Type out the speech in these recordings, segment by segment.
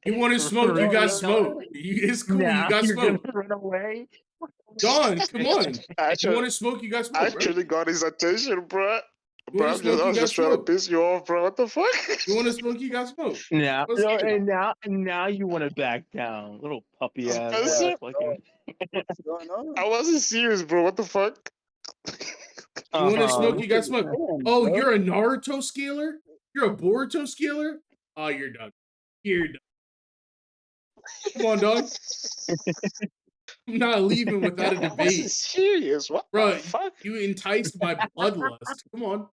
You want to smoke? You got smoke. It's cool. You Now got you're gonna smoke. run away. Don, come on. You Actually, want to smoke? You got I smoke, bro. actually got his attention, bro. You want to smoke? I You was got just trying to smoke. piss you off, bro. What the fuck? You want to smoke? You got smoke. Now, What's good? and now you want to back down, little puppy ass. Spencer, Fucking. What's going on? I wasn't serious, bro. What the fuck? You want to smoke? Uh-huh. You got smoke. Damn, Oh, bro. you're a Naruto scaler? You're a Boruto scaler? Oh, you're done. You're done. Come on, dog. I'm not leaving without a I wasn't debate. serious. What Bro, the fuck? you enticed my bloodlust. Come on.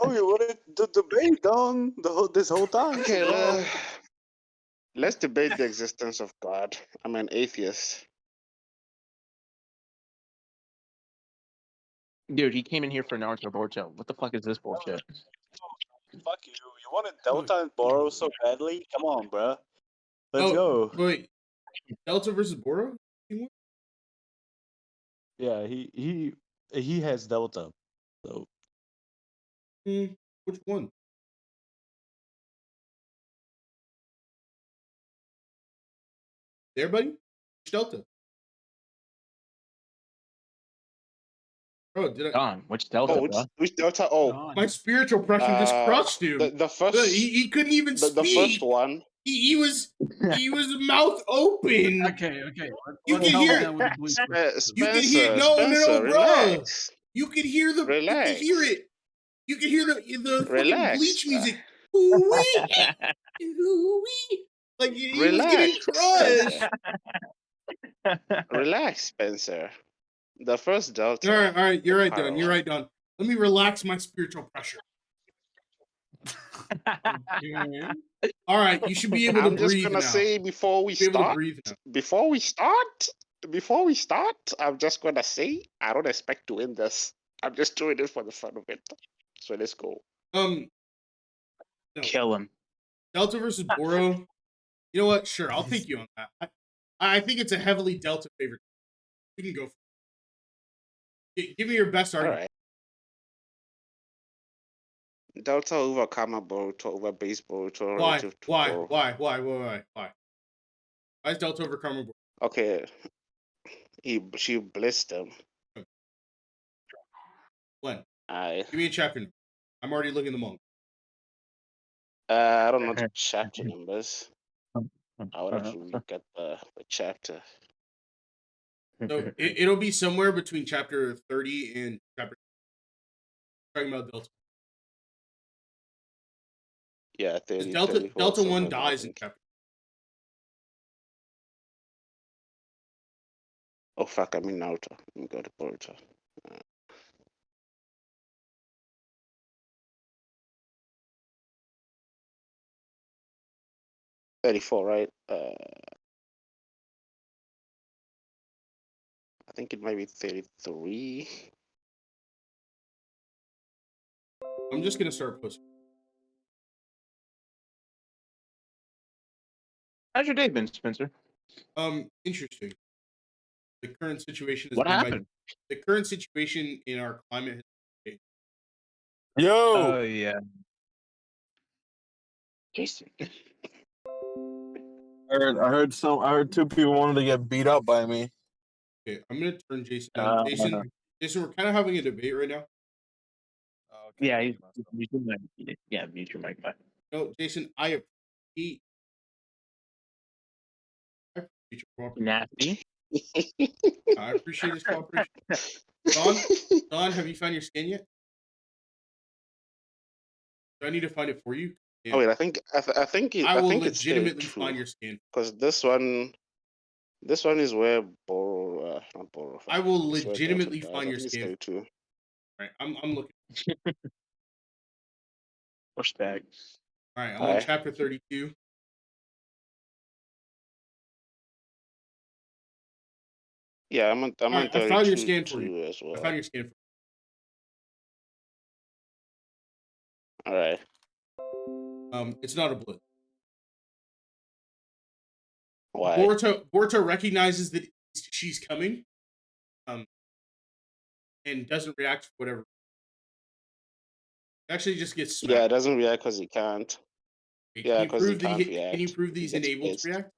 Oh, you wanted to debate, Don, this whole time. Okay, bro. let's debate the existence of God. I'm an atheist. Dude, he came in here for Naruto Boruto. What the fuck is this bullshit? Fuck you. You wanted Delta and Boro so badly? Come on, bro. Let's go. Wait. Delta versus Boro? Yeah, he has Delta. So Which one? There, buddy? Which Delta? Bro, did I? Don, which Delta, Oh, bro? which Delta? Oh, My spiritual pressure just crushed him. the first, He couldn't even the speak. first one. He was mouth open. Okay. You can hear. You can hear. No, bro. Relax. You can hear the. Relax. You can hear it. You can hear the fucking Relax. Bleach music. Ooh-wee. Ooh-wee. Like he was getting Relax, crushed. Relax, Spencer. The first Delta. All right. You're right, Don. Power You're right, Don. Let me relax my spiritual pressure. All right, you should be able to I'm just breathe gonna now. say before we start, I'm just gonna say I don't expect to win this. I'm just doing it for the fun of it. So let's go. No. Kill him. Delta versus Boro. You know what? Sure, I'll take you on that. I think it's a heavily Delta favorite. We can go for it. Give me your best All argument. right. Delta over Karma Boruto over base Boruto relative to Boro. Why? Why is Delta over Karma Boro? Okay. She blessed him. When? I Give me a chapter number. I'm already looking at the manga. I don't know the chapter numbers. I would have to look at the chapter. So it'll be somewhere between chapter 30 and chapter. Talking about Delta. Yeah, 30. Delta 1 dies in chapter. Oh fuck! I'm in Naruto. Let me go to Boruto. 34, right? I think it might be 33. I'm just gonna start posting. How's your day been, Spencer? Interesting. The current situation is What happened? The current situation in our climate has changed. Yo, Oh yeah. Jason. I heard two people wanted to get beat up by me. Okay, I'm gonna turn Jason down. Jason, we're kind of having a debate right now. Okay. Yeah, mute your mic. Yeah, mute your mic. Bye. No, Jason, I appreciate your cooperation. Nasty. I appreciate his cooperation. Don, have you found your skin yet? Do I need to find it for you? Oh wait, I think I will it's legitimately find your skin. because this one is where Boro, not Boro. I will it's where legitimately Delta find your dies. I think skin. it's 32. All right, I'm looking. Respect. All right, I'm on chapter 32. Yeah, I'm on I 32 found your skin for you. as well. I found your skin for All right. you. It's not a blitz. Why? Boruto recognizes that she's coming, and doesn't react for whatever. Actually, just gets smacked. Yeah, it doesn't react because he can't. Okay, Yeah, because he can't Can you react. prove He he's gets unable to blitzed. react?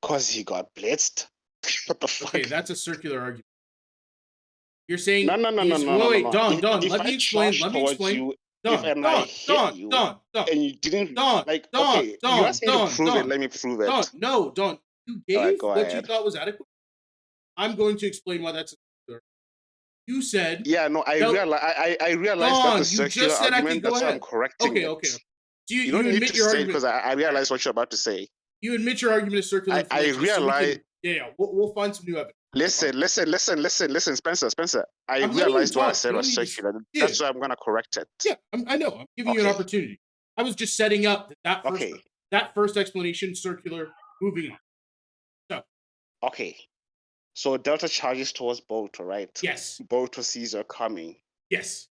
Because he got blitzed. What the fuck? Okay, that's a circular argument. You're No, saying no, no, no, he's no, no, wait, no, wait, no. Don, Don, If let I me explain. charge Let me towards explain. you, Don, and I Don, hit Don, you, Don, Don, and you didn't Don, like, Don, okay, you Don, asked me to Don, prove it. Don, Let me prove Don. it. No, Don. You All right, gave go what you ahead. thought was adequate. I'm going to explain why that's a circular. You said Yeah, no, I no, realize. I realize that's a Don. You circular just said I could argument. go That's why I'm ahead. correcting Okay, it. okay. So You you don't need admit to your say it argument. because I realize what you're about to say. You admit your argument is circular and I fallacious. So we realize. can, yeah, we'll find some new evidence. Listen, Spencer. I I'm letting you realized what I talk. said You don't was need to. circular. Yeah, That's why I'm gonna correct it. yeah. I know. I'm giving you an Okay. opportunity. I was just setting up Okay. that first explanation circular. Moving on. So Okay. So Delta charges towards Boto, right? yes, Boto sees her coming. yes,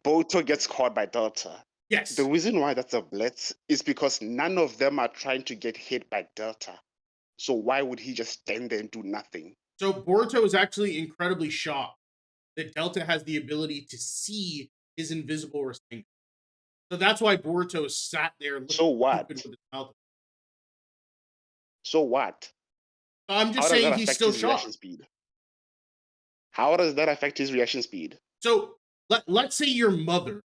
Boto gets caught by Delta. yes. The reason why that's a blitz is because none of them are trying to get hit by Delta. So why would he just stand there and do nothing? So Boruto is actually incredibly shocked that Delta has the ability to see his invisible Rasengan. So that's why Boruto sat there looking So what? stupid with his mouth. So what? I'm How just does saying that he's affect still his reaction shocked. speed? How does that affect his reaction speed? So let's say your mother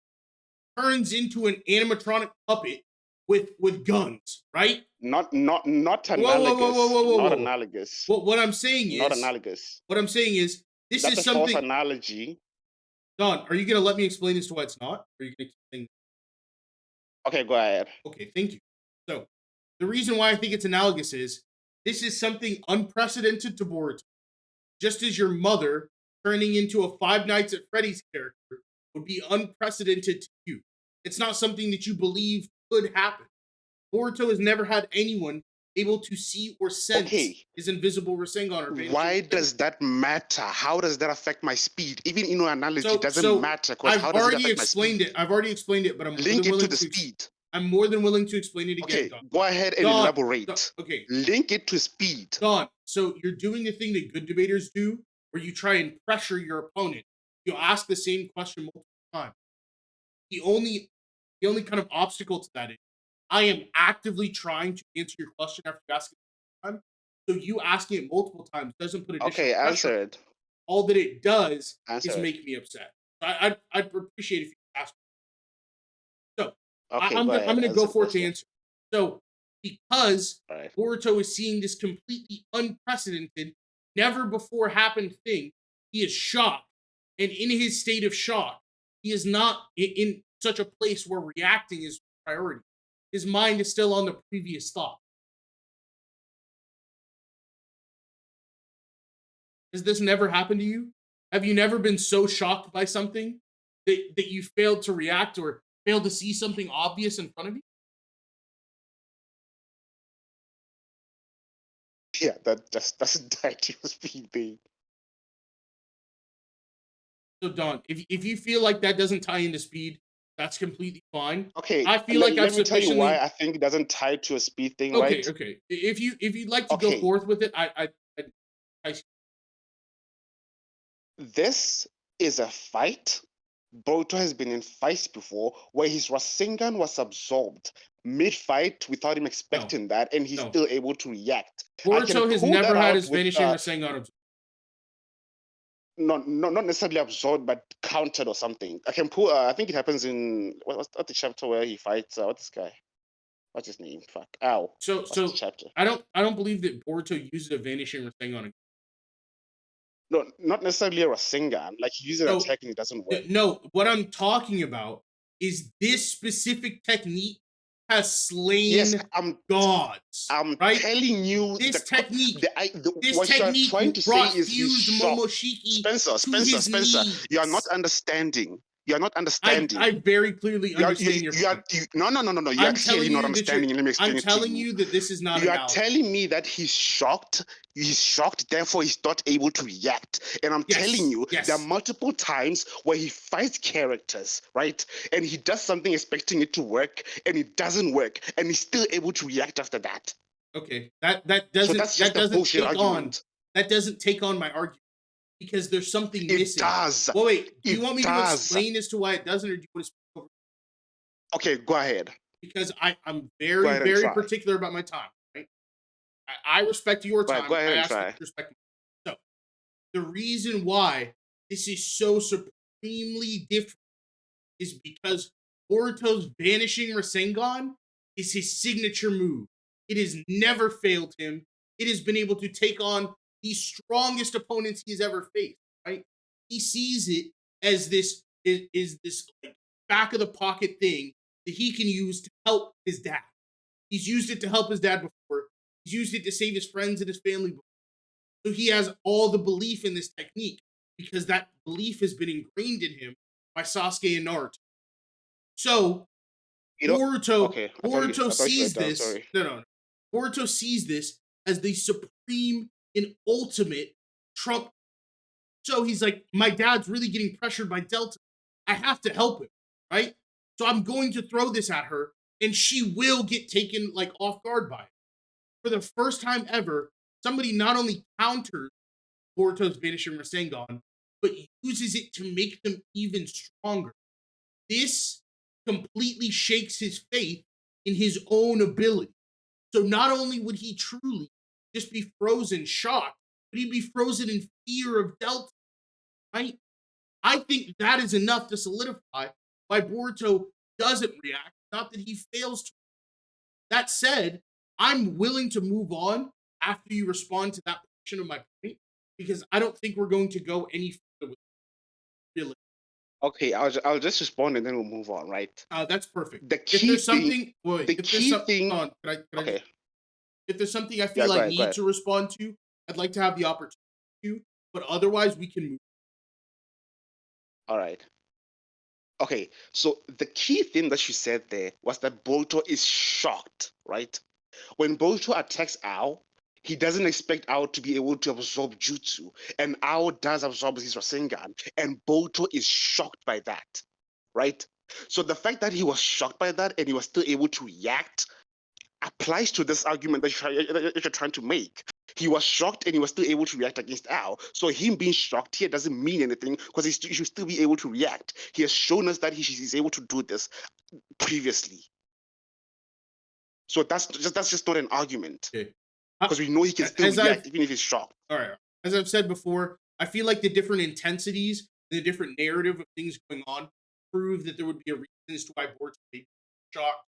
turns into an animatronic puppet with guns, right? Not Whoa, analogous. whoa, whoa, whoa, whoa, whoa, Not whoa. analogous. What I'm saying Not is, analogous. what I'm saying is, this That's is a false something. analogy. Don, are you gonna let me explain as to why it's not? Or are you gonna keep saying? Okay, go ahead. Okay, thank you. So, the reason why I think it's analogous is this is something unprecedented to Boruto. Just as your mother turning into a Five Nights at Freddy's character would be unprecedented to you. It's not something that you believe could happen. Boruto has never had anyone able to see or sense Okay. his invisible Rasengan or vanishing Why Rasengan. does that matter? How does that affect my speed? Even in your analogy, So- it doesn't so matter because I've how does it already affect my explained speed? it. I've already explained it, but I'm more Link than it to willing the to. speed. I'm more than willing to explain it again, Okay, Don. go ahead and Don, elaborate. okay, Link it to speed. Don. So you're doing the thing that good debaters do, where you try and pressure your opponent. You ask the same question multiple times. The only kind of obstacle to that is I am actively trying to answer your question after you ask it time. So you asking it multiple times doesn't put additional Okay, pressure. answer it. All that it does Answer is it. make me upset. I'd appreciate if you ask. So Okay, I'm go ahead. going to Answer go the for it to question. answer. So because All right. Boruto is seeing this completely unprecedented, never before happened thing, he is shocked, and in his state of shock, he is not in such a place where reacting is priority. His mind is still on the previous thought. Has this never happened to you? Have you never been so shocked by something that you failed to react or failed to see something obvious in front of you? Yeah, that just doesn't tie to your speed thing. So Don, if you feel like that doesn't tie into speed, that's completely fine. Okay, I feel like I've let me tell you sufficiently. why I think it doesn't tie to a speed thing, Okay, right? okay. If you'd like to go Okay. forth with it, This is a fight. Boruto has been in fights before where his Rasengan was absorbed mid-fight without him expecting that, and he's no. still able to react. I can Boruto has pull never that had out his with, finishing Rasengan absorbed. not necessarily absorbed, but countered or something. I can pull. I think it happens in what's the chapter where he fights? What's this guy? What's his name? Fuck. Ow. So What's the chapter? I don't believe that Boruto used a vanishing Rasengan. No, not necessarily a Rasengan. Like he uses an So, attack and it doesn't work. No, what I'm talking about is this specific technique has slain Yes, gods. I'm right? telling you, This technique, what you're trying to say brought is he's fused shocked. Momoshiki Spencer, knees. you are not understanding. You are not understanding. I very clearly understand your point. No. You I'm are telling clearly not you that understanding. Let me explain I'm it to telling you. you that this is not You are analogous. telling me that he's shocked. He's shocked, therefore he's not able to react. And I'm telling you, there are multiple times where he fights characters, right? And he does something expecting it to work, and it doesn't work, and he's still able to react after that. Okay, that doesn't So that's just a doesn't bullshit take argument. that doesn't take on my argument because there's something missing. It does. Well, wait, do you It want me to does. explain as to why it doesn't, or do you want to speak over? Okay, go ahead. Because I'm Go very, ahead and very try. particular about my time, right? I respect your Right, go time. ahead I and ask that try. you respect mine. So the reason why this is so supremely different is because Boruto's vanishing Rasengan is his signature move. It has never failed him. It has been able to take on the strongest opponents he's ever faced, right? He sees it as is this like back of the pocket thing that he can use to help his dad. He's used it to help his dad before. He's used it to save his friends and his family before. So he has all the belief in this technique because that belief has been ingrained in him by Sasuke and Naruto. So You know, Boruto okay, Boruto I thought you were sees done, this. sorry. No. Boruto sees this as the supreme and ultimate trump. So he's like, my dad's really getting pressured by Delta. I have to help him, right? So I'm going to throw this at her, and she will get taken like off guard by it. For the first time ever, somebody not only counters Boruto's vanishing Rasengan, but uses it to make them even stronger. This completely shakes his faith in his own ability. So not only would he truly just be frozen shocked, but he'd be frozen in fear of Delta, right? I think that is enough to solidify why Boruto doesn't react, not that he fails to. That said, I'm willing to move on after you respond to that portion of my point because I don't think we're going to go any further with it. Okay, I'll just respond and then we'll move on, right? That's perfect. The If key there's thing, something, wait, the if there's key something, thing. hold on, could I just, Okay, if there's something I yeah, feel go I ahead, go need ahead. to respond to, I'd like to have the opportunity to, but otherwise we can move. All right. Okay, so the key thing that she said there was that Boruto is shocked, right? When Boruto attacks Ao, he doesn't expect Ao to be able to absorb jutsu, and Ao does absorb his Rasengan, and Boruto is shocked by that, right? So the fact that he was shocked by that and he was still able to react applies to this argument that you're trying to make. He was shocked and he was still able to react against Al. So him being shocked here doesn't mean anything because he should still be able to react. He has shown us that he's able to do this previously. So that's just not an argument Okay. because we know he can still As react even if he's shocked. all right, as I've said before, I feel like the different intensities, the different narrative of things going on, prove that there would be a reason as to why Boruto may be shocked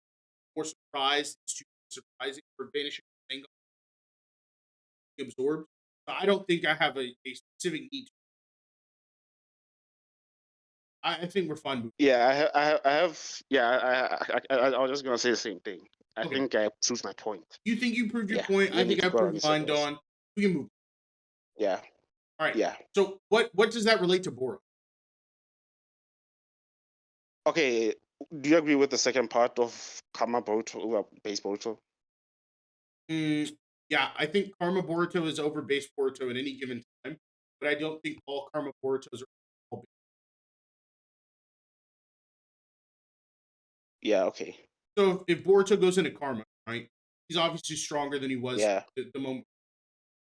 or surprised. It's too surprising for vanishing thing absorbed. So I don't think I have a specific need. I think we're fine moving. Yeah, I have. Yeah, I was just gonna say the same thing. I Okay. think I proved my point. You think you proved your Yeah, point? you I don't need think to I go around in proved mine, circles. Dawn. We can move. Yeah, All right. yeah. So what does that relate to Boro? Okay, do you agree with the second part of Kama Boruto, base Boruto? Yeah, I think Karma Boruto is over base Boruto at any given time, but I don't think all Karma Borutos are all. Yeah, okay. So if Boruto goes into Karma, right, he's obviously stronger than he was Yeah, at the moment.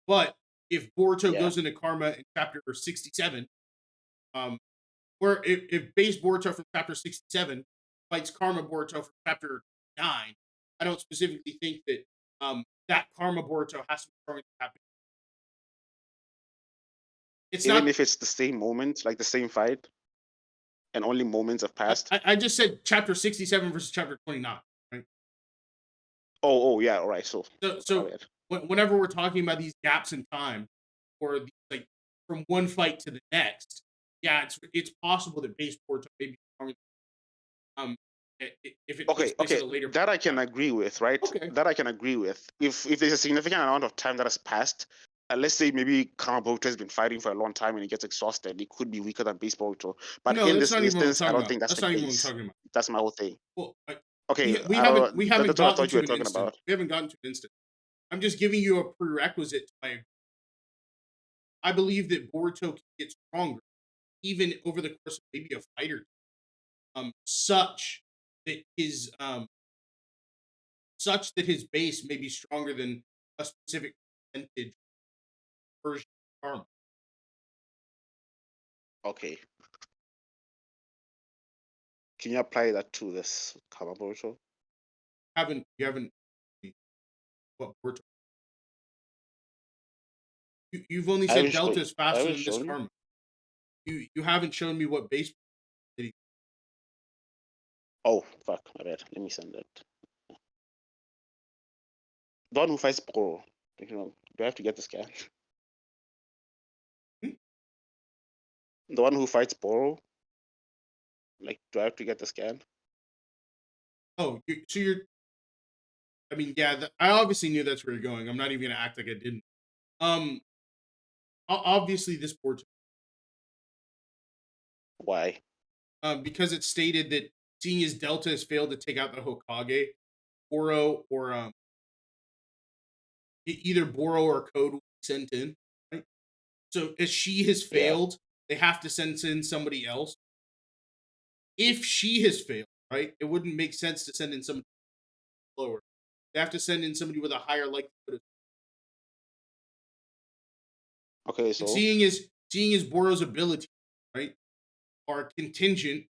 But if Boruto yeah. goes into Karma in chapter 67, um, or if base Boruto from chapter 67 fights Karma Boruto from chapter 9, I don't specifically think that that Karma Boruto has to be stronger than that. It's Even not. if it's the same moment, like the same fight, and only moments have passed. I just said chapter 67 versus chapter 29, right? Oh, yeah, all right. So, all So right. whenever we're talking about these gaps in time, or like from one fight to the next, yeah, it's possible that base Boruto may be stronger. Um, if it takes Okay, place at okay, a later that I point in can time. agree with, right? Okay. That I can agree with. If there's a significant amount of time that has passed, let's say maybe Kama Boruto has been fighting for a long time and he gets exhausted, he could be weaker than base Boruto. But No, in that's this not even what I'm instance, I talking don't about. think that's That's the not even what I'm case. talking about. That's my whole thing. Well, Okay, we haven't that's what I gotten thought you to were an talking instant. about. We haven't gotten to an instant. I'm just giving you a prerequisite to my. I believe that Boruto can get stronger, even over the course of maybe a fight or two, such that his base may be stronger than a specific percentage version of Karma. Okay. Can you apply that to this Kamabocho? You haven't what we're talking. You've only I said haven't Delta shown. is I faster haven't than Miss shown you. Karma. You haven't shown me what base. Oh fuck! My bad. Let me send that. The one who fights Boro. Do I have to get the scan? Hmm? The one who fights Boro. Like, do I have to get the scan? Oh, so you're. I mean, yeah. I obviously knew that's where you're going. I'm not even gonna act like I didn't. Um, obviously this board. Why? Because it stated that seeing as Delta has failed to take out the Hokage, Boro or either Boro or Code will be sent in. Right. So as she has failed, they have to send in somebody else. If she has failed, right, it wouldn't make sense to send in somebody lower. They have to send in somebody with a higher likelihood of. Okay, And so seeing as Boro's ability, right, are contingent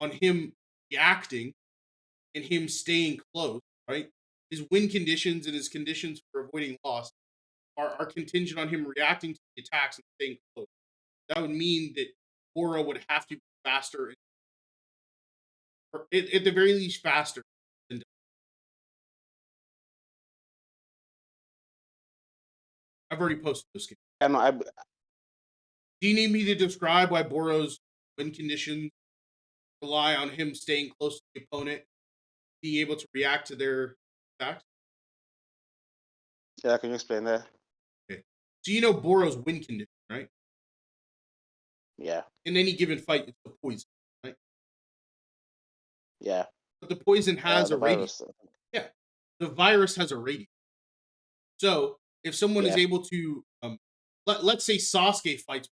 on him reacting and him staying close, right? His win conditions and his conditions for avoiding loss are contingent on him reacting to the attacks and staying close. That would mean that Boro would have to be faster, or at the very least faster than. I've already posted this game. I know. Do you need me to describe why Boro's win conditions rely on him staying close to the opponent, being able to react to their attacks? Yeah, can you explain that? Okay. So you know Boro's win condition, right? Yeah. In any given fight, it's the poison, right? Yeah. But the poison has The a radius. virus. Yeah. The virus has a radius. So if someone is Yeah. able to, let's say Sasuke fights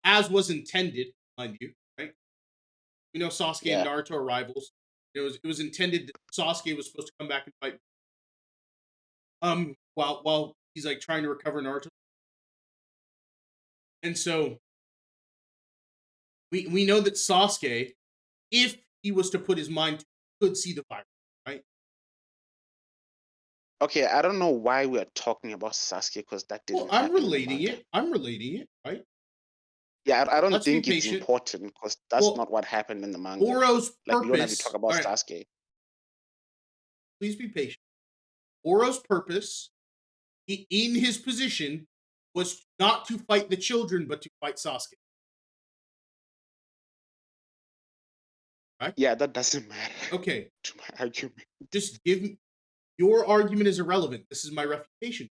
as was intended, mind you, right? You know, Sasuke and Naruto are rivals. It was intended that Sasuke was supposed to come back and fight. While he's like trying to recover Naruto, and so we know that Sasuke, if he was to put his mind to, could see the virus, right? Okay, I don't know why we are talking about Sasuke because that didn't I'm happen in the relating manga. it. I'm relating it, right? Yeah, I don't Let's be think it's patient. important because that's not what happened in the manga. Boro's Like, we don't have to purpose. talk about All right, Sasuke. please be patient. Boro's purpose in his position was not to fight the children, but to fight Sasuke. Right? Yeah, that doesn't matter. Okay. To my argument. Just give me your argument is irrelevant. This is my refutation.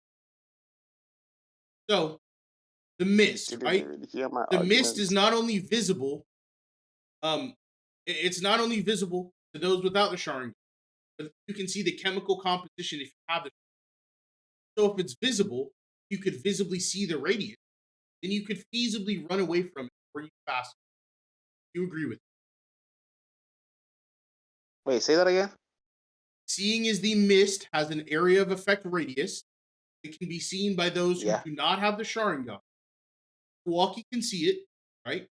So the mist, right? The mist is not only visible, it's not only visible to those without the Sharingan, but you can see the chemical composition if you have it. So if it's visible, you could visibly see the radius, then you could feasibly run away from it or you fast. You agree with me? Wait, say that again? Seeing as the mist has an area of effect radius, it can be seen by those who do not have the Sharingan. Kawaki can see it, right?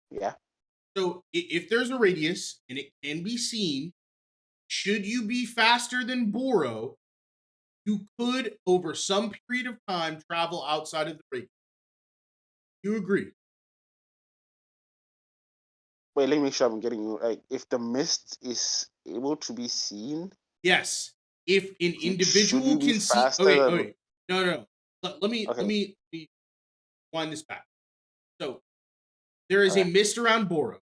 Yeah. So if there's a radius and it can be seen, should you be faster than Boro, you could, over some period of time, travel outside of the radius. You agree? Wait, let me make sure I'm getting you. Like, if the mist is able to be seen, yes. If an should individual you be can see, faster oh than... wait, no. Let Okay. me wind this back. So there is a mist around Boro.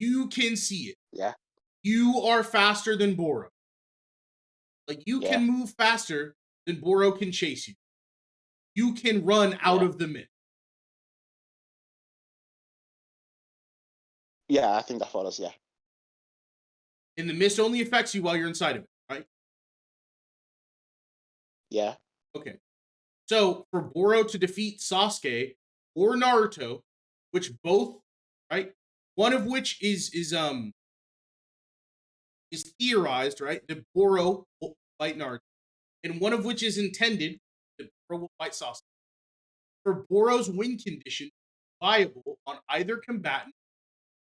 You can see it. Yeah. You are faster than Boro. Like you can move faster than Boro can chase you. You can run out of the mist. Yeah, I think that follows, yeah. And the mist only affects you while you're inside of it, right? Yeah. Okay. So for Boro to defeat Sasuke or Naruto, which both, right? One of which is theorized, right? That Boro will fight Naruto. And one of which is intended that Boro will fight Sasuke. For Boro's win condition viable on either combatant,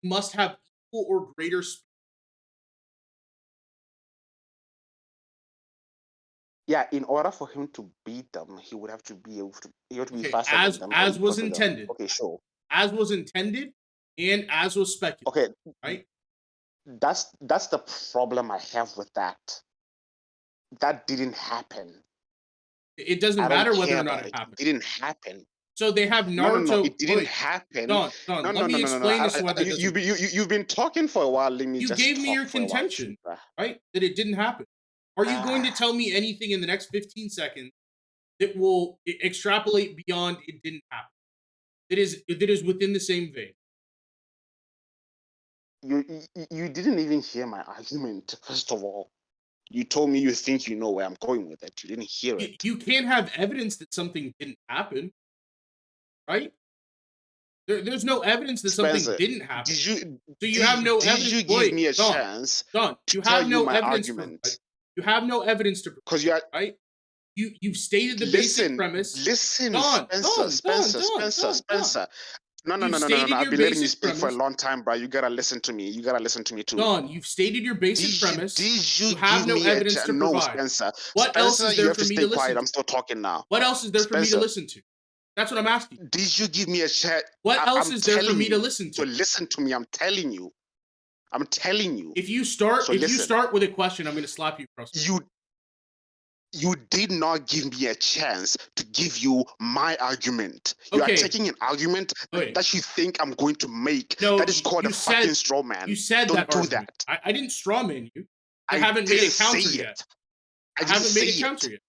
must have equal or greater speed. Yeah, in order for him to beat them, he would have to be able to, he would be Okay, faster than them as and was quicker than. intended. Okay, sure. As was intended and as was speculated. Okay, right? That's the problem I have with that. That didn't happen. It doesn't I don't matter whether care or not about it it. happened. It didn't happen. So they have No, Naruto. it didn't happen. Don, No, let me explain this why that doesn't. you've been talking for a while. Let me You just gave me talk your for a while contention, too, bruh. right? That it didn't happen. Are you going to tell me anything in the next 15 seconds that will extrapolate beyond it didn't happen? That is within the same vein. You didn't even hear my argument. First of all, you told me you think you know where I'm going with it. You didn't hear it. You can't have evidence that something didn't happen, right? There's no evidence that Spencer, something didn't happen. So you have no evidence. Did you give me a chance to you have tell no you my evidence argument? You have no evidence to, because you are right? You've stated the basic premise. Listen, Spencer. No. I've been letting you speak for a long time, bro. You gotta listen to me. You gotta listen to me too. Don, you've stated your basic premise. Did you have give no me evidence to provide. No, Spencer. What else is there you have for to me stay to quiet. listen I'm still talking now. What else is there for me to listen to? That's what I'm asking. Did you give me a chance? What else is there for me to listen to? So listen to me. I'm telling you. If you start with a question, I'm going to slap you across. You did not give me a chance to give you my argument. You are taking an argument that you think I'm going to make. No, that is called a fucking straw man. You said Don't do argument. that. I didn't straw man you. I haven't made a counter yet. I haven't made a counter yet.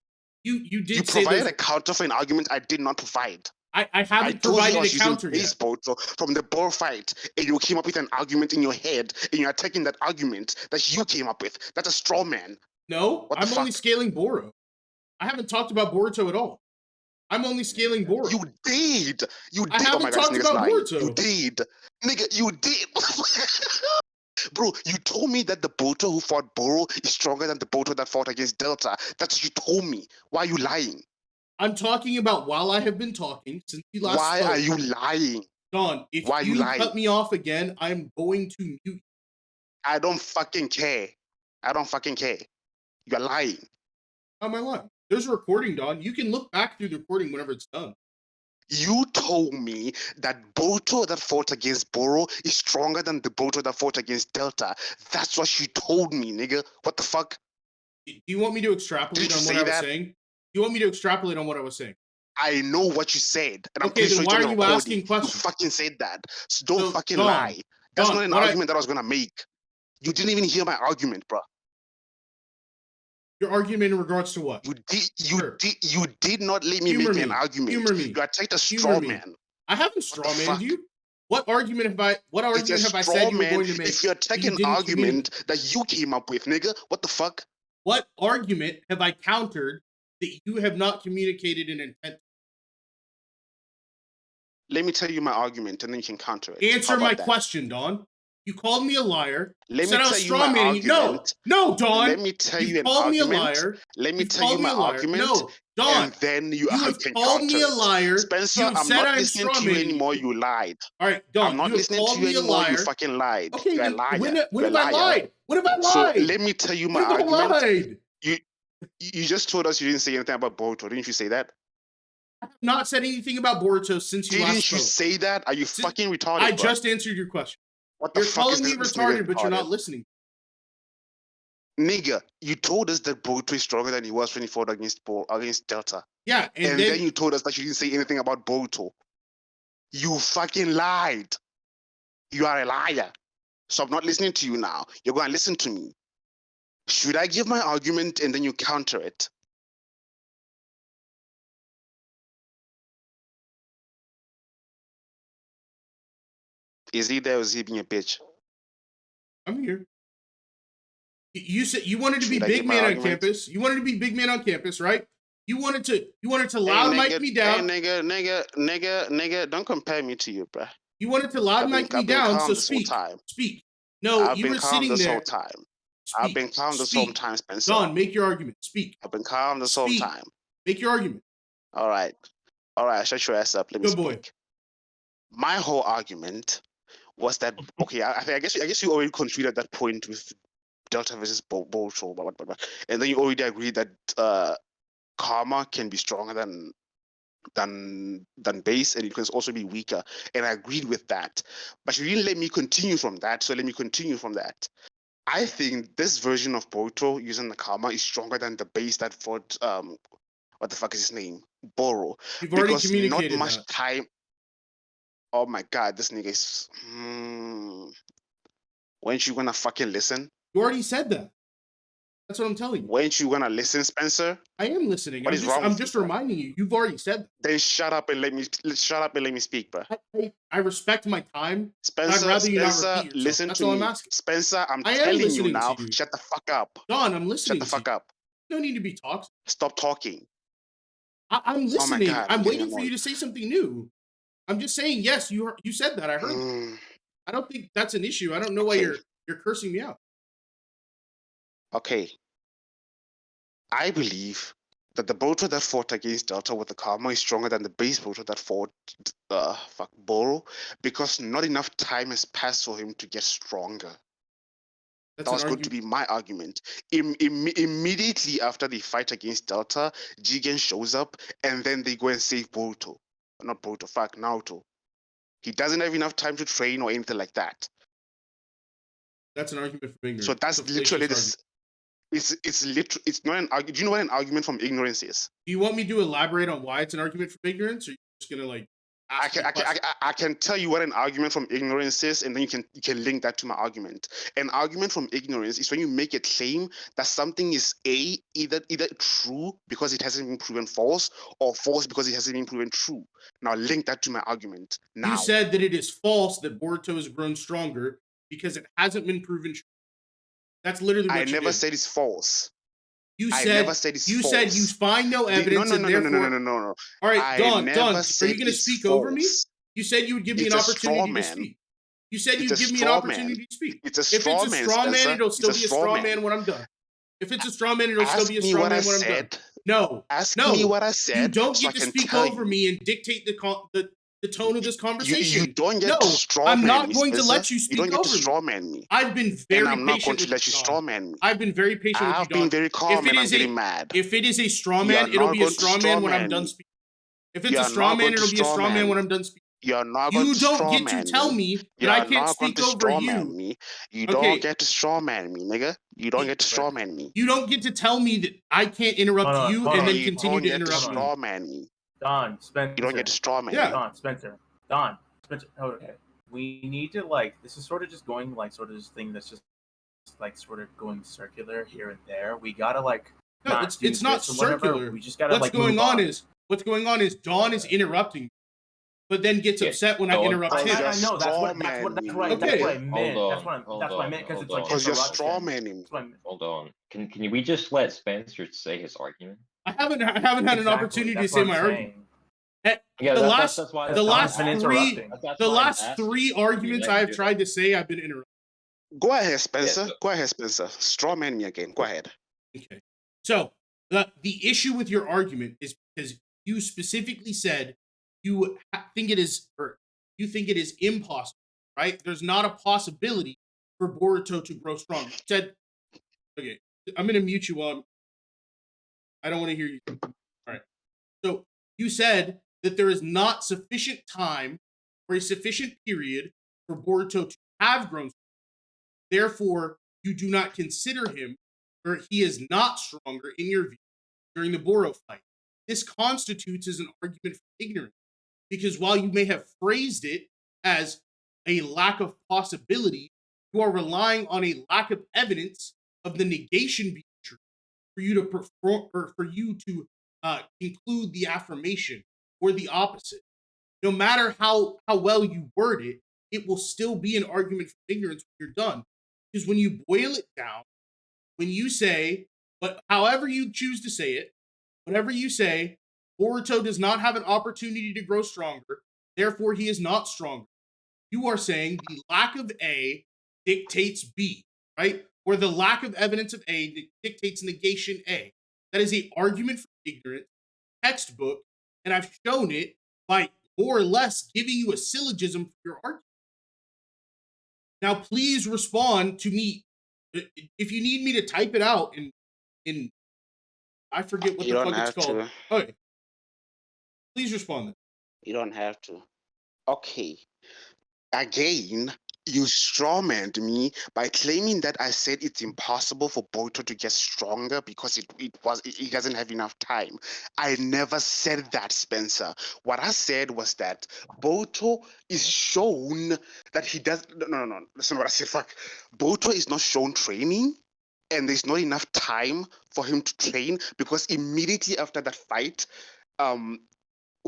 You did. You provided a counter for an argument I did not provide. I haven't provided a counter yet. Baseball, so from the Boro fight, and you came up with an argument in your head, and you are taking that argument that you came up with. That's a straw man. No, I'm only scaling Boro. I haven't talked about Boruto at all. I'm only scaling Boro. You did. I haven't talked about Boruto. You did. Nigga, you did. Bro, you told me that the Boruto who fought Boro is stronger than the Boruto that fought against Delta. That's what you told me. Why are you lying? I'm talking about while I have been talking since you last spoke. Why are you lying? Don, if you cut me off again, I'm going to mute you. I don't fucking care. You're lying. How am I lying? There's a recording, Don. You can look back through the recording whenever it's done. You told me that Boruto that fought against Boro is stronger than the Boruto that fought against Delta. That's what you told me, nigga. What the fuck? Do you want me to extrapolate on what I was saying? You want me to extrapolate on what I was saying? I know what you said. And okay, then why are you asking questions? You fucking said that. So don't fucking lie. That's not an argument that I was going to make. You didn't even hear my argument, bro. Your argument in regards to what? You did not let me make an argument. Humor me. You attacked a straw man. I haven't straw manned you. What argument have I said you were going to make? If you're taking an argument that you came up with, nigga, what the fuck? What argument have I countered that you have not communicated an intent? Let me tell you my argument and then you can counter it. Answer my question, Don. You called me a liar. Let me tell you my argument. No, Don. Let me tell you an argument. Me a liar. Let me tell you my argument. No, Don. And then you have called me a liar. Spencer, I'm not listening to you anymore. You lied. All right, Don. I'm not listening to you anymore. You fucking lied. Okay, you're a liar. When have I lied? When have I lied? So let me tell you my argument. You just told us you didn't say anything about Boruto. Didn't you say that? I have not said anything about Boruto since you last spoke. Didn't you say that? Are you fucking retarded? I just answered your question. What the fuck is this? You're calling me retarded, but you're not listening. Nigga, you told us that Boruto is stronger than he was when he fought against Delta. Yeah, and then you told us that you didn't say anything about Boruto. You fucking lied. You are a liar. So I'm not listening to you now. You're going to listen to me. Should I give my argument and then you counter it? Is he there or is he being a bitch? I'm here. You said you wanted to be big man on campus. You wanted to be big man on campus, right? You wanted to loud mic me down. Hey, nigga, don't compare me to you, bruh. You wanted to loud mic me down, so speak. Speak. No, you were sitting there. Whole time. I've been calm this whole time, Spencer. Don, make your argument. Speak. I've been calm this whole time. Make your argument. All right, shut your ass up. Let me speak. Boy. My whole argument was that okay? I guess you already conceded that point with Delta versus Boro, and then you already agreed that Karma can be stronger than base, and it can also be weaker. And I agreed with that, but you didn't let me continue from that. So let me continue from that. I think this version of Boruto using the Karma is stronger than the base that fought what the fuck is his name? Boro. You've already Because not communicated much that. time. Oh my god, this nigga is. Weren't you gonna fucking listen? You already said that. That's what I'm telling you. Weren't you gonna listen, Spencer? I am listening. What is wrong I'm with just you, bro? reminding you. You've already said that. Then shut up and let me speak, bro. I respect my time. Spencer, I'd rather you not Spencer, repeat yourself. listen That's to all I'm me. asking. Spencer, I'm I am telling you listening now. to you. Shut the fuck up. Don, I'm Shut listening the to fuck you. up. You don't need to be toxic. Stop talking. I'm Oh my listening. god, I'm getting waiting for you annoyed. to say something new. I'm just saying, yes, you said that. I heard. I don't think that's an issue. I don't know why you're cursing me out. Okay. I believe that the Boruto that fought against Delta with the Karma is stronger than the base Boruto that fought Boro, because not enough time has passed for him to get stronger. That's That was going to be my argument. Immediately after the fight against Delta, Jigen shows up, and then they go and save Boruto. Not Boruto, fuck, Naruto. He doesn't have enough time to train or anything like that. That's an argument from ignorance. So that's literally this. It's not an argument. Do you know what an argument from ignorance is? Do you want me to elaborate on why it's an argument from ignorance, or are you just gonna like ask me a question? I can tell you what an argument from ignorance is, and then you can link that to my argument. An argument from ignorance is when you make a claim that something is either true because it hasn't been proven false, or false because it hasn't been proven true. Now link that to my argument. Now you said that it is false that Boruto has grown stronger because it hasn't been proven true. That's literally what I you never did. said it's false. I never said it's false. Said you find no evidence. No. All right, Don, are you going to speak over me? You said you would give me an opportunity to speak. You said you'd give me an opportunity to speak. It's a straw man. If it's a straw man, it'll still be a straw man when I'm done. If it's a straw man, it'll still be a straw man when I'm done. No. Ask me what I said. You don't get to speak over me and dictate the tone of this conversation. You don't get to straw man me. I'm not going to let you speak over me. You don't get to straw man me. I've been very patient. And I'm not going to let you straw man me. I've been very patient with you, Don. I've been very calm and I'm getting mad. If it is a straw man, it'll be a straw man when I'm done speaking. If it's a straw man, it'll be a straw man when I'm done speaking. You're not going to straw man me. You don't get to tell me that I can't speak over you. You don't get to straw man me, nigga. You don't get to straw man me. You don't get to tell me that I can't interrupt you and then continue to interrupt me. You don't get to straw man me. Don, Spencer. You don't get to straw man me. Don, Spencer. Okay. We need to this is sort of just going sort of this thing that's just sort of going circular here and there. We gotta no, it's not circular. We just gotta what's going on is Dawn is interrupting, but then gets upset when I interrupt him. I know that's what I meant. That's what I meant because it's because you're straw manning. Hold on. Can we just let Spencer say his argument? I haven't had an opportunity to say my argument. Yeah, the last three arguments I have tried to say, I've been interrupted. Go ahead, Spencer. Go ahead, Spencer. Straw man me again. Go ahead. Okay. So the issue with your argument is because you specifically said you think it is impossible, right? There's not a possibility for Boruto to grow strong. You said, okay, I'm gonna mute you while I don't want to hear you. All right. So you said that there is not sufficient time or a sufficient period for Boruto to have grown strong. Therefore, you do not consider him, or he is not stronger in your view during the Boro fight. This constitutes as an argument for ignorance, because while you may have phrased it as a lack of possibility, you are relying on a lack of evidence of the negation being true for you to perform or for you to conclude the affirmation or the opposite. No matter how well you word it, it will still be an argument for ignorance when you're done. Because when you boil it down, when you say, but however you choose to say it, whatever you say, Boruto does not have an opportunity to grow stronger, therefore he is not stronger. You are saying the lack of A dictates B, right? Or the lack of evidence of A dictates negation A. That is an argument for ignorance, textbook, and I've shown it by more or less giving you a syllogism for your argument. Now, please respond to me. If you need me to type it out in I forget what You the don't fuck it's have called. to. Okay, please respond. Then. You don't have to. Okay. Again, you strawmanned me by claiming that I said it's impossible for Boto to get stronger because he doesn't have enough time. I never said that, Spencer. What I said was that Boto is shown that he does. No. Listen, what I said. Fuck. Boto is not shown training, and there's not enough time for him to train because immediately after that fight, um,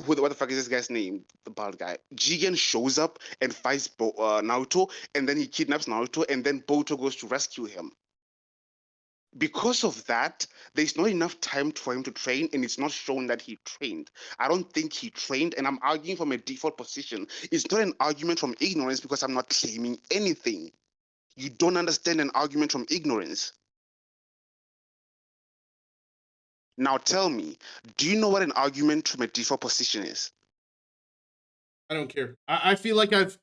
what the fuck is this guy's name? The bald guy. Jigen shows up and fights Naruto, and then he kidnaps Naruto, and then Boto goes to rescue him. Because of that, there's not enough time for him to train, and it's not shown that he trained. I don't think he trained, and I'm arguing from a default position. It's not an argument from ignorance because I'm not claiming anything. You don't understand an argument from ignorance. Now tell me, do you know what an argument from a default position is? I don't care. I feel like I've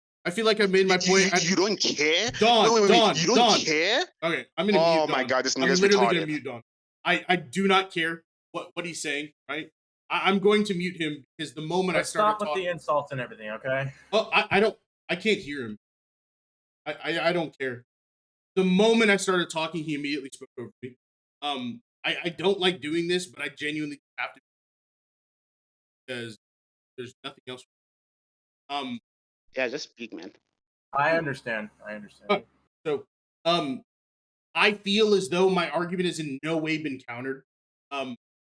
made my point. You don't care? Dawn, Wait. You don't Dawn. care? Okay, I'm gonna mute Oh Dawn. my god, this I'm nigga's literally retarded. gonna mute Dawn. I do not care what he's saying. Right? I'm going to mute him because the moment I started stop with talking, the insults and everything, okay? oh, I can't hear him. I don't care. The moment I started talking, he immediately spoke over me. I don't like doing this, but I genuinely have to because there's nothing else. Yeah, just speak, man. I understand. So, I feel as though my argument has in no way been countered.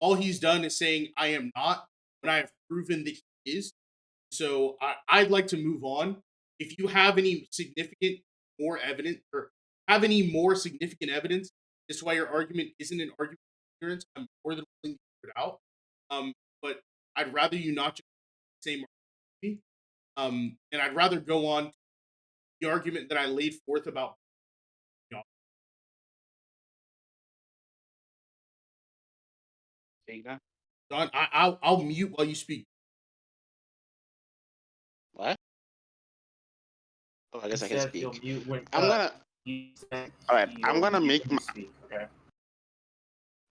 All he's done is saying I am not, but I have proven that he is. So I'd like to move on. If you have any significant more evidence or have any more significant evidence as to why your argument isn't an argument of ignorance, I'm more than willing to put it out. But I'd rather you not just say me. And I'd rather go on the argument that I laid forth about. Don, I'll mute while you speak. What? Oh, I guess I can speak. He'll mute when, I'm gonna. All right, I'm gonna make my. Speak, okay?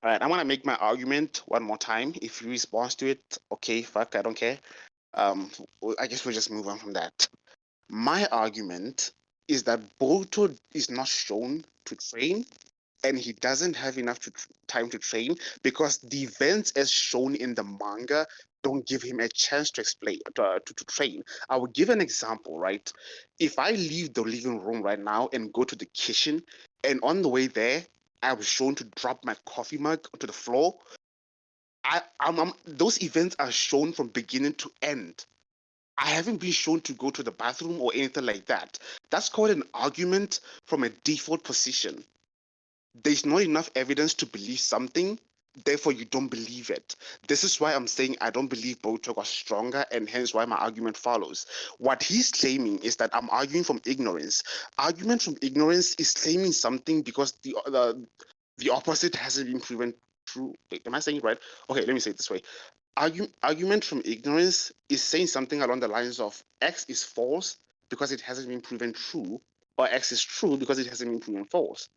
All right, I'm gonna make my argument one more time. If he responds to it, okay, fuck, I don't care. I guess we'll just move on from that. My argument is that Boruto is not shown to train, and he doesn't have enough time to train because the events as shown in the manga don't give him a chance to explain to train. I will give an example, right? If I leave the living room right now and go to the kitchen, and on the way there, I was shown to drop my coffee mug onto the floor. Those events are shown from beginning to end. I haven't been shown to go to the bathroom or anything like that. That's called an argument from a default position. There's not enough evidence to believe something, therefore you don't believe it. This is why I'm saying I don't believe Boruto got stronger, and hence why my argument follows. What he's claiming is that I'm arguing from ignorance. Argument from ignorance is claiming something because the opposite hasn't been proven true. Wait, am I saying it right? Okay, let me say it this way. Argument from ignorance is saying something along the lines of X is false because it hasn't been proven true, or X is true because it hasn't been proven false.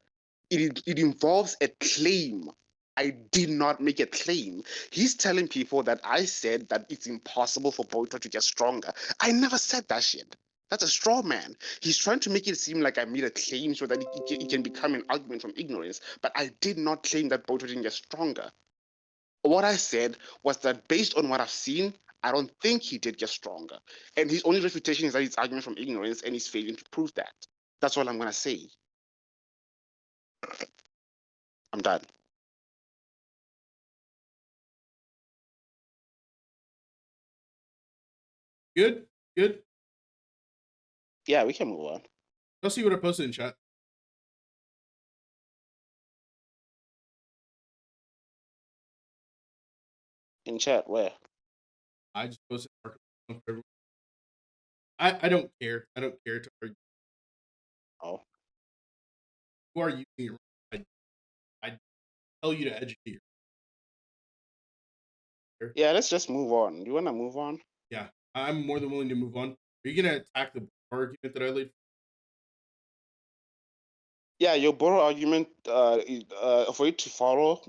It involves a claim. I did not make a claim. He's telling people that I said that it's impossible for Boruto to get stronger. I never said that shit. That's a straw man. He's trying to make it seem like I made a claim so that it can become an argument from ignorance. But I did not claim that Boruto didn't get stronger. What I said was that based on what I've seen, I don't think he did get stronger. And his only refutation is that it's argument from ignorance, and he's failing to prove that. That's all I'm going to say. I'm done. Good? Good? Yeah, we can move on. Let's see what I posted in chat. In chat, where? I just posted. I don't care. I don't care to argue. Oh. You are using it. I tell you to educate. Yeah, let's just move on. Do you want to move on? Yeah, I'm more than willing to move on. Are you gonna attack the argument that I laid? Yeah, your Boro argument, for it to follow,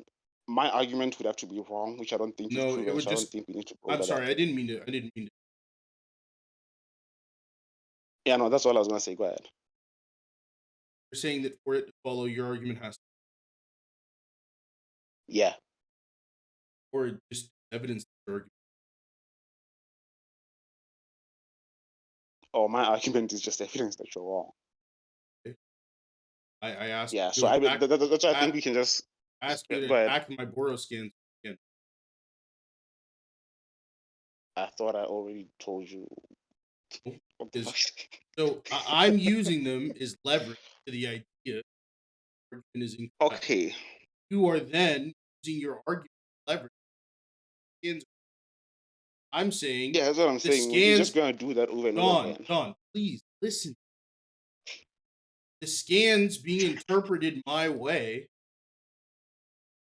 my argument would have to be wrong, which I don't think you've No, it proven. would So I don't just. think we need to go I'm over sorry, that. I didn't mean to. I didn't mean to. Yeah, no, that's all I was gonna say. Go ahead. You're saying that for it to follow, your argument has to, Yeah. or just evidence your argument. Oh, my argument is just evidence that you're wrong. I asked Yeah. you So to attack. that's why I think we can just I asked you go to ahead. attack my Boro scans again. I thought I already told you. What the Is fuck? so I'm using them as leverage to the idea argument is incorrect. Okay. You are then using your argument as leverage. Scans. I'm saying Yeah, that's what I'm the saying. He's just scans. gonna do that over and over again. Don, please listen. The scans being interpreted my way.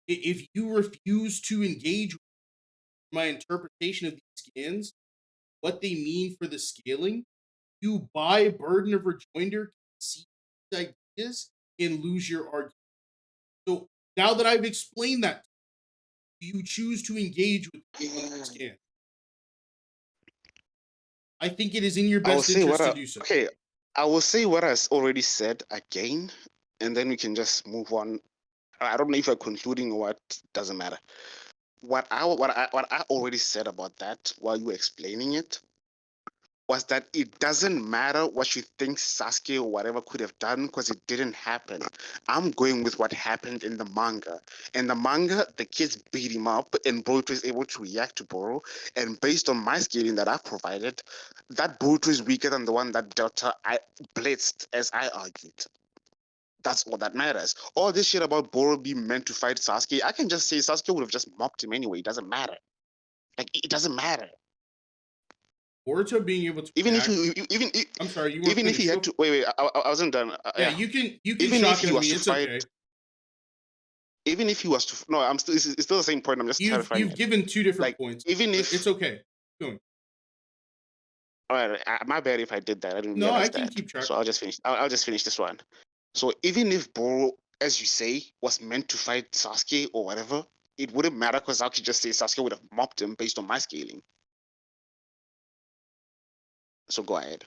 If you refuse to engage with my interpretation of these scans, what they mean for the scaling, you by burden of rejoinder concede these ideas and lose your argument. So now that I've explained that, do you choose to engage with the scan? I think it is in your I will best say what interest I to do so. okay. I will say what I already said again, and then we can just move on. I don't know if you're concluding or what. Doesn't matter. What I already said about that while you were explaining it was that it doesn't matter what you think Sasuke or whatever could have done because it didn't happen. I'm going with what happened in the manga. In the manga, the kids beat him up and Boruto is able to react to Boro. And based on my scaling that I've provided, that Boruto is weaker than the one that Delta I blitzed, as I argued. That's all that matters. All this shit about Boro being meant to fight Sasuke, I can just say Sasuke would have just mopped him anyway. It doesn't matter. Like it doesn't matter. Boruto being able to Even if react. even I'm sorry, you weren't even if he finished. had to wait, I wasn't done. Yeah, Yeah. you can Even if he shotgun was me. to It's fight, okay. even if he was to no, I'm still it's still the same point. I'm just clarifying You've it. given two different Like points. even But if it's okay. Keep going. all right, my bad if I did that. I didn't No, I realize can that. keep track. So I'll just finish. I'll just finish this one. So even if Boro, as you say, was meant to fight Sasuke or whatever, it wouldn't matter because I could just say Sasuke would have mopped him based on my scaling. So go ahead.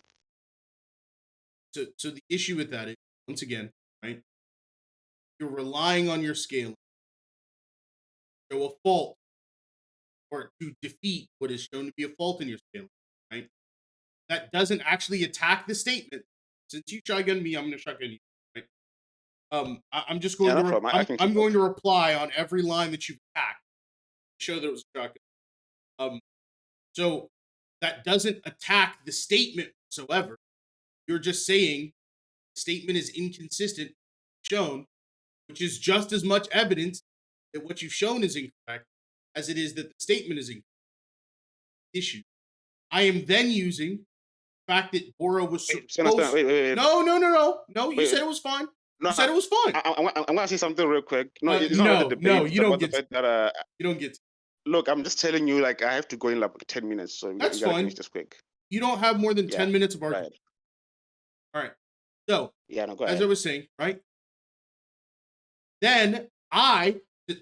So the issue with that is, once again, right? You're relying on your scaling. Show a fault or to defeat what is shown to be a fault in your scaling, right? That doesn't actually attack the statement. Since you shotgun me, I'm going to shotgun you, right? I'm just Yeah, going no to problem. I can I'm keep going up. to reply on every line that you've attacked to show that it was a shotgun. So that doesn't attack the statement whatsoever. You're just saying the statement is inconsistent, shown, which is just as much evidence that what you've shown is incorrect as it is that the statement is incorrect. Issue. I am then using the fact that Boro was Wait, so understand. supposed. No. You Wait, said it was fine. no, You said it was fine. I'm gonna say something real quick. No, it's not about the No, debate. It's you don't about the get to. fact that You don't get to. look, I'm just telling you, like I have to go in like 10 minutes, so we That's gotta finish fine. this quick. You don't have more than Yeah, 10 minutes of right. argument. All right. So, Yeah, no, go as ahead. I was saying, right? Then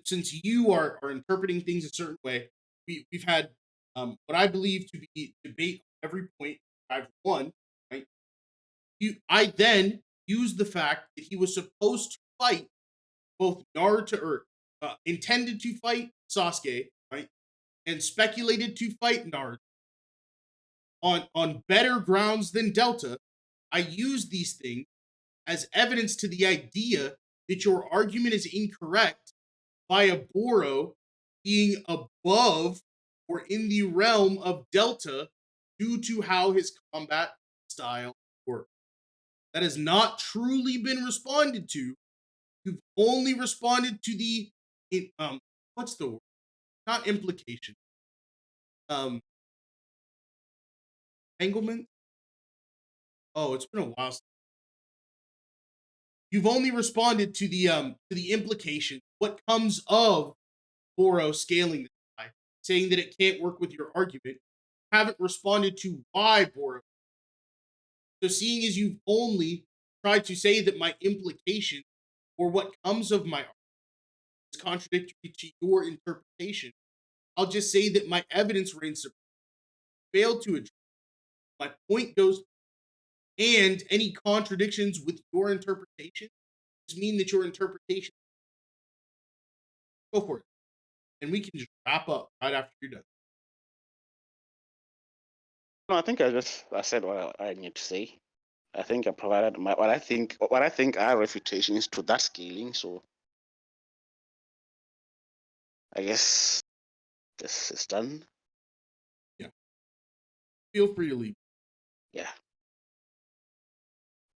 since you are interpreting things a certain way, we've had what I believe to be debate on every point I've won, right? I then used the fact that he was supposed to fight both Naruto or intended to fight Sasuke, right? And speculated to fight Naruto on better grounds than Delta. I use these things as evidence to the idea that your argument is incorrect via Boro being above or in the realm of Delta due to how his combat style works. That has not truly been responded to. You've only responded to the what's the word? Not implication. Entanglement. Oh, it's been a while. You've only responded to the implication. What comes of Boro scaling this guy, saying that it can't work with your argument. Haven't responded to why Boro. So seeing as you've only try to say that my implication or what comes of my argument is contradictory to your interpretation, I'll just say that my evidence reigns supreme. Failed to address my point goes, and any contradictions with your interpretation just mean that your interpretation. Go for it, and we can just wrap up right after you're done. No, I think I said what I need to say. I think I provided what I think our refutation is to that scaling. So I guess this is done. Yeah. Feel free to leave. Yeah.